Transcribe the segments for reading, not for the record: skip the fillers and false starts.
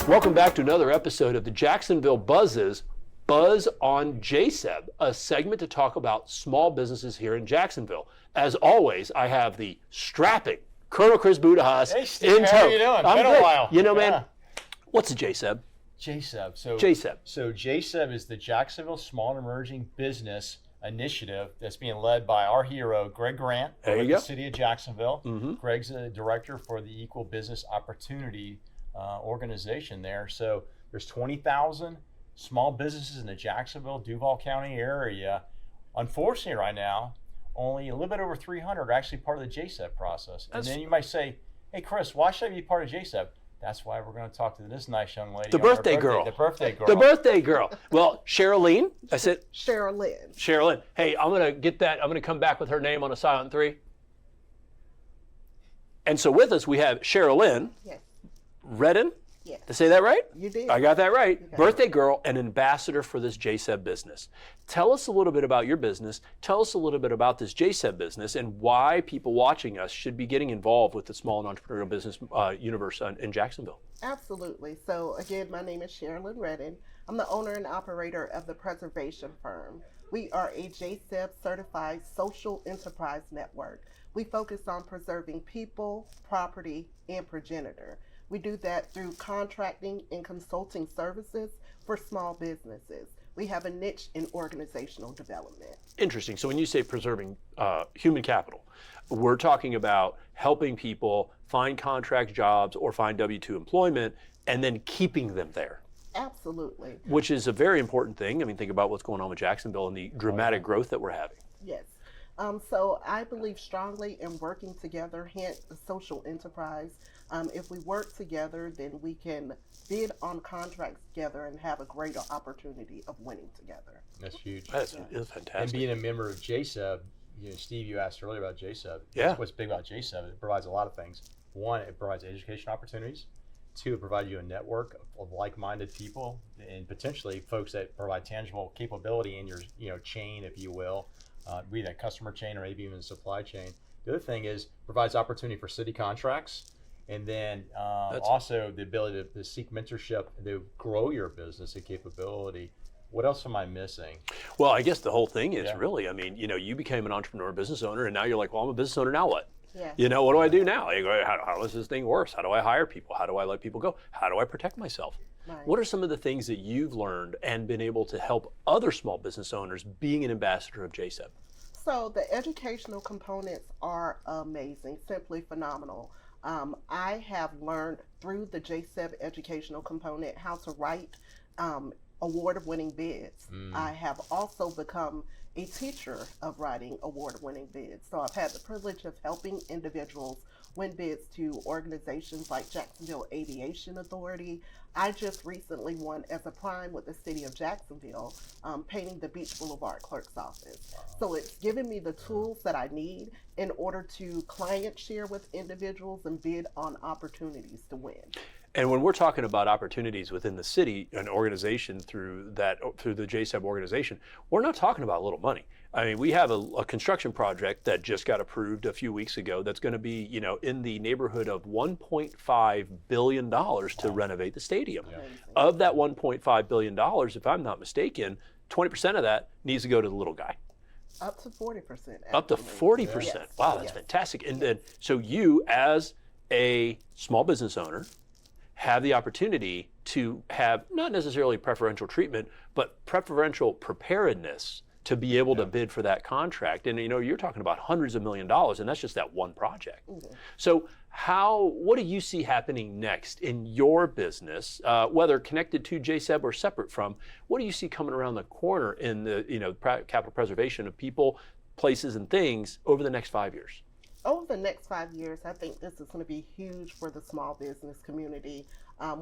Welcome back to another episode of the Jacksonville Buzzes, Buzz on JSEB, a segment to talk about small businesses here in Jacksonville. As always, I have the strapping Colonel Chris Budihas. Hey, Steve, how are you doing? I'm Been good. a while. You know, man, what's a JSEB? JSEB. So JSEB is the Jacksonville Small and Emerging Business Initiative that's being led by our hero, Greg Grant, There you with go. the City of Jacksonville. Mm-hmm. Greg's the director for the Equal Business Opportunity organization there. So there's 20,000 small businesses in the Jacksonville, Duval County area. Unfortunately, right now, only a little bit over 300 are actually part of the JSEB process. And then you might say, hey, Chris, why should I be part of JSEB? That's why we're going to talk to this nice young lady. The on her birthday girl. The birthday girl. The birthday girl. Well, Shereline, I said. Shereline. Shereline. Hey, I'm going to get that. I'm going to come back with her name on a silent three. And so with us, we have Shereline Yes. Redden. Yes. Did I say that right? You did. I got that right. got Birthday girl and ambassador for this JSEB business. Tell us a little bit about your business. Tell us a little bit about this JSEB business and why people watching us should be getting involved with the small and entrepreneurial business universe in Jacksonville. Absolutely. So again, my name is Shereline Redden. I'm the owner and operator of the preservation firm. We are a JSEB certified social enterprise network. We focus on preserving people, property, and progenitor. We do that through contracting and consulting services for small businesses. We have a niche in organizational development. Interesting. So when you say preserving human capital, we're talking about helping people find contract jobs or find W-2 employment and then keeping them there. Absolutely. Which is a very important thing. I mean, think about what's going on with Jacksonville and the dramatic growth that we're having. Yes. So I believe strongly in working together, hence the social enterprise. If we work together, then we can bid on contracts together and have a greater opportunity of winning together. That's huge. That's fantastic. And being a member of JSEB, Steve, you asked earlier about JSEB. Yeah. What's big about JSEB? It provides a lot of things. One, it provides education opportunities. Two, it provides you a network of like-minded people and potentially folks that provide tangible capability in your chain, if you will, be that customer chain or maybe even supply chain. The other thing is provides opportunity for city contracts. And then also the ability to seek mentorship to grow your business and capability. What else am I missing? Well, I guess the whole thing is really, I mean, you became an entrepreneur, business owner, and now you're like, well, I'm a business owner, now what? Yeah. What do I do now? You go, how does this thing work? How do I hire people? How do I let people go? How do I protect myself? Right. What are some of the things that you've learned and been able to help other small business owners being an ambassador of JSEB? So the educational components are amazing, simply phenomenal. I have learned through the JSEB educational component how to write award-winning bids. I have also become a teacher of writing award-winning bids. So I've had the privilege of helping individuals win bids to organizations like Jacksonville Aviation Authority. I just recently won as a prime with the City of Jacksonville, painting the Beach Boulevard clerk's office. Wow. So it's given me the tools that I need in order to client share with individuals and bid on opportunities to win. And when we're talking about opportunities within the city, an organization through the JSEB organization, we're not talking about little money. I mean, we have a construction project that just got approved a few weeks ago that's going to be, in the neighborhood of $1.5 billion to renovate the stadium. Yeah. Of that $1.5 billion, if I'm not mistaken, 20% of that needs to go to the little guy. Up to 40%. Actually. Up to 40%. Yes. Wow, that's fantastic. And then, so you as a small business owner have the opportunity to have not necessarily preferential treatment, but preferential preparedness to be able to bid for that contract. And you're talking about hundreds of $millions, and that's just that one project. Mm-hmm. So what do you see happening next in your business, whether connected to JSEB or separate from? What do you see coming around the corner in the capital preservation of people, places, and things over the next 5 years? Over the next 5 years, I think this is going to be huge for the small business community.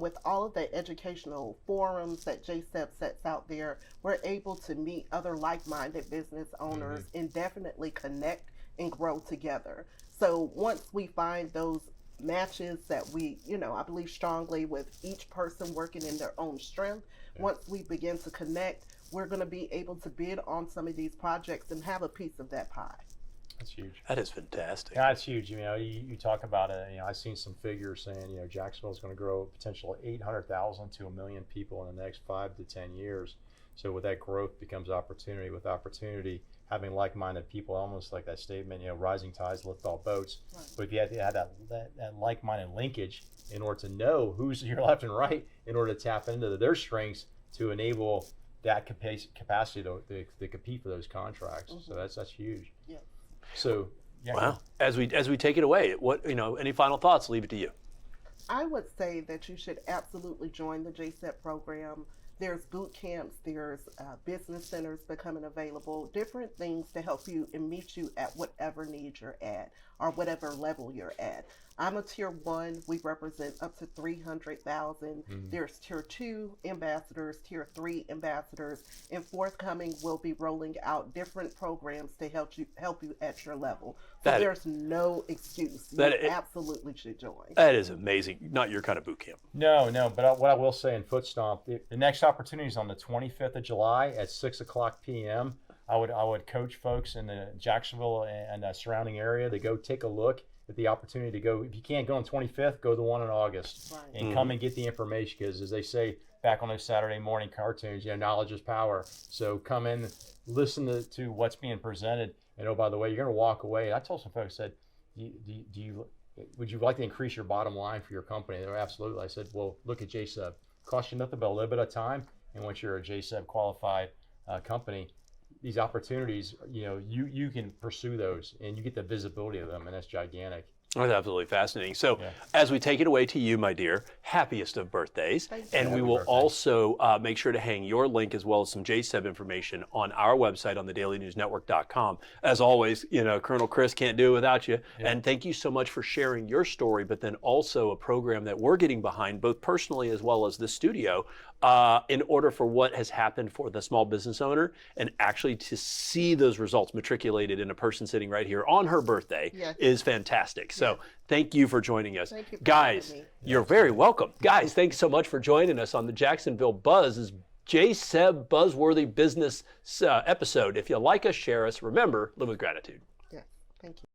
With all of the educational forums that JSEB sets out there, we're able to meet other like-minded business owners and definitely connect and grow together. So once we find those matches that we, I believe strongly with each person working in their own strength, once we begin to connect, we're going to be able to bid on some of these projects and have a piece of that pie. That's huge. That is fantastic. Yeah, it's huge. You talk about it. I've seen some figures saying, Jacksonville is going to grow potential 800,000 to 1 million people in the next 5 to 10 years. So with that growth becomes opportunity. With opportunity, having like-minded people, almost like that statement, rising tides lift all boats. Right. But if you have to have that like-minded linkage in order to know who's your left and right, in order to tap into their strengths to enable that capacity to compete for those contracts. Mm-hmm. So that's huge. Yeah. So, yeah. Wow. As we take it away, any final thoughts? Leave it to you. I would say that you should absolutely join the JSEP program. There's boot camps, there's business centers becoming available, different things to help you and meet you at whatever need you're at or whatever level you're at. I'm a tier 1. We represent up to 300,000. Mm-hmm. There's tier 2 ambassadors, tier 3 ambassadors, and forthcoming we'll be rolling out different programs to help you at your level. So there's no excuse. You absolutely should join. That is amazing. Not your kind of boot camp. No, but what I will say in Foot Stomp, the next opportunity is on the 25th of July at 6:00 p.m. I would coach folks in the Jacksonville and surrounding area to go take a look at the opportunity to go. If you can't go on 25th, go to the one in August. Right. And come and get the information, because as they say back on those Saturday morning cartoons, knowledge is power. So come in, listen to what's being presented, and oh, by the way, you're going to walk away. I told some folks, I said, would you like to increase your bottom line for your company? They were absolutely. I said, well, look at JSEB. Costs you nothing but a little bit of time, and once you're a JSEB qualified company, these opportunities, you can pursue those, and you get the visibility of them, and that's gigantic. That's absolutely fascinating. So as we take it away to you, my dear, happiest of birthdays. And we will also make sure to hang your link as well as some JSEB information on our website on thedailynewsnetwork.com. As always, Colonel Chris can't do it without you. Yeah. And thank you so much for sharing your story, but then also a program that we're getting behind, both personally as well as the studio, in order for what has happened for the small business owner, and actually to see those results matriculated in a person sitting right here on her birthday is fantastic. So thank you for joining us. Thank you for guys, you're very welcome. Guys, thanks so much for joining us on the Jacksonville Buzz's JSEB Buzzworthy Business episode. If you like us, share us. Remember, live with gratitude. Yeah, thank you.